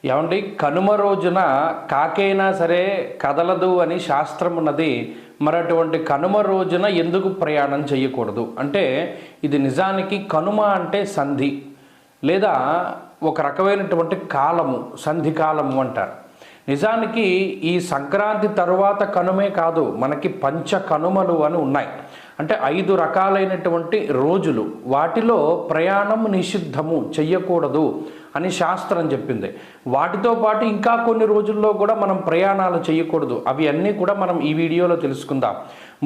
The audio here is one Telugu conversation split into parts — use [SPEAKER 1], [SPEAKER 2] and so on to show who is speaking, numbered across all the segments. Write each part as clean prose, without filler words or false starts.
[SPEAKER 1] ఏమండి, కనుమ రోజున కాకైనా సరే కదలదు అని శాస్త్రం ఉన్నది. మరి అటువంటి కనుమ రోజున ఎందుకు ప్రయాణం చేయకూడదు అంటే, ఇది నిజానికి కనుమ అంటే సంధి లేదా ఒక రకమైనటువంటి కాలము, సంధి కాలము అంటారు. నిజానికి ఈ సంక్రాంతి తరువాత కనుమే కాదు, మనకి పంచ కనుమలు అని ఉన్నాయి. అంటే 5 రకాలైనటువంటి రోజులు, వాటిలో ప్రయాణం నిషిద్ధము, చెయ్యకూడదు అని శాస్త్రం చెప్పింది. వాటితో పాటు ఇంకా కొన్ని రోజుల్లో కూడా మనం ప్రయాణాలు చేయకూడదు. అవి అన్నీ కూడా మనం ఈ వీడియోలో తెలుసుకుందాం.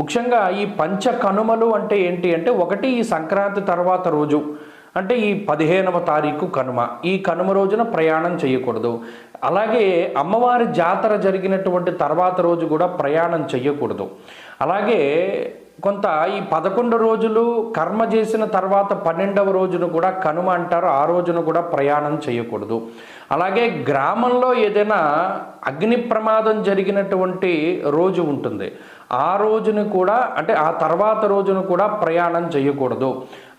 [SPEAKER 1] ముఖ్యంగా ఈ పంచ కనుమలు అంటే ఏంటి అంటే, ఒకటి ఈ సంక్రాంతి తర్వాత రోజు, అంటే ఈ 15వ తారీఖు కనుమ. ఈ కనుమ రోజున ప్రయాణం చేయకూడదు. అలాగే అమ్మవారి జాతర జరిగినటువంటి తర్వాత రోజు కూడా ప్రయాణం చేయకూడదు. అలాగే కొంత ఈ 11 రోజులు కర్మ చేసిన తర్వాత 12వ రోజును కూడా కనుమ అంటారు. ఆ రోజున కూడా ప్రయాణం చేయకూడదు. అలాగే గ్రామంలో ఏదైనా అగ్ని ప్రమాదం జరిగినటువంటి రోజు ఉంటుంది, ఆ రోజును కూడా, అంటే ఆ తర్వాత రోజును కూడా ప్రయాణం చేయకూడదు.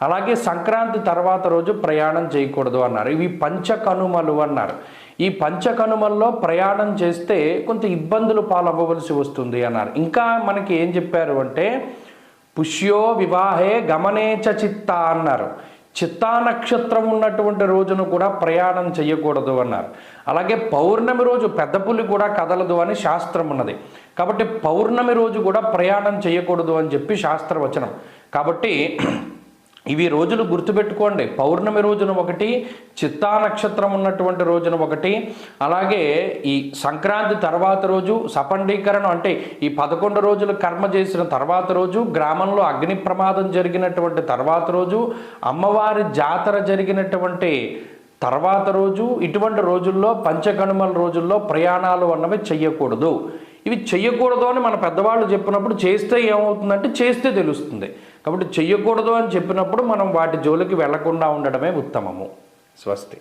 [SPEAKER 1] అలాగే సంక్రాంతి తర్వాత రోజు ప్రయాణం చేయకూడదు అన్నారు. ఇవి పంచకనుమలు అన్నారు. ఈ పంచకనుమల్లో ప్రయాణం చేస్తే కొంత ఇబ్బందులు పాలవ్వవలసి వస్తుంది అన్నారు. ఇంకా మనకి ఏం చెప్పారు అంటే, పుష్యో వివాహే గమనేచ చిత్త అన్నారు. చిత్తా నక్షత్రం ఉన్నటువంటి రోజును కూడా ప్రయాణం చేయకూడదు అన్నారు. అలాగే పౌర్ణమి రోజు పెద్ద పులి కూడా కదలదు అని శాస్త్రం ఉన్నది. కాబట్టి పౌర్ణమి రోజు కూడా ప్రయాణం చేయకూడదు అని చెప్పి శాస్త్రవచనం. కాబట్టి ఇవి రోజులు గుర్తుపెట్టుకోండి. పౌర్ణమి రోజున ఒకటి, చిత్తా నక్షత్రం ఉన్నటువంటి రోజున ఒకటి, అలాగే ఈ సంక్రాంతి తర్వాత రోజు, సపండీకరణం అంటే ఈ 11 రోజులు కర్మ చేసిన తర్వాత రోజు, గ్రామంలో అగ్ని ప్రమాదం జరిగినటువంటి తర్వాత రోజు, అమ్మవారి జాతర జరిగినటువంటి తర్వాత రోజు, ఇటువంటి రోజుల్లో పంచకనుమల రోజుల్లో ప్రయాణాలు అన్నవి చెయ్యకూడదు. ఇవి చెయ్యకూడదు అని మన పెద్దవాళ్ళు చెప్పినప్పుడు చేస్తే ఏమవుతుందంటే, చేస్తే తెలుస్తుంది. కాబట్టి చెయ్యకూడదు అని చెప్పినప్పుడు మనం వాటి జోలికి వెళ్లకుండా ఉండడమే ఉత్తమము. స్వస్తి.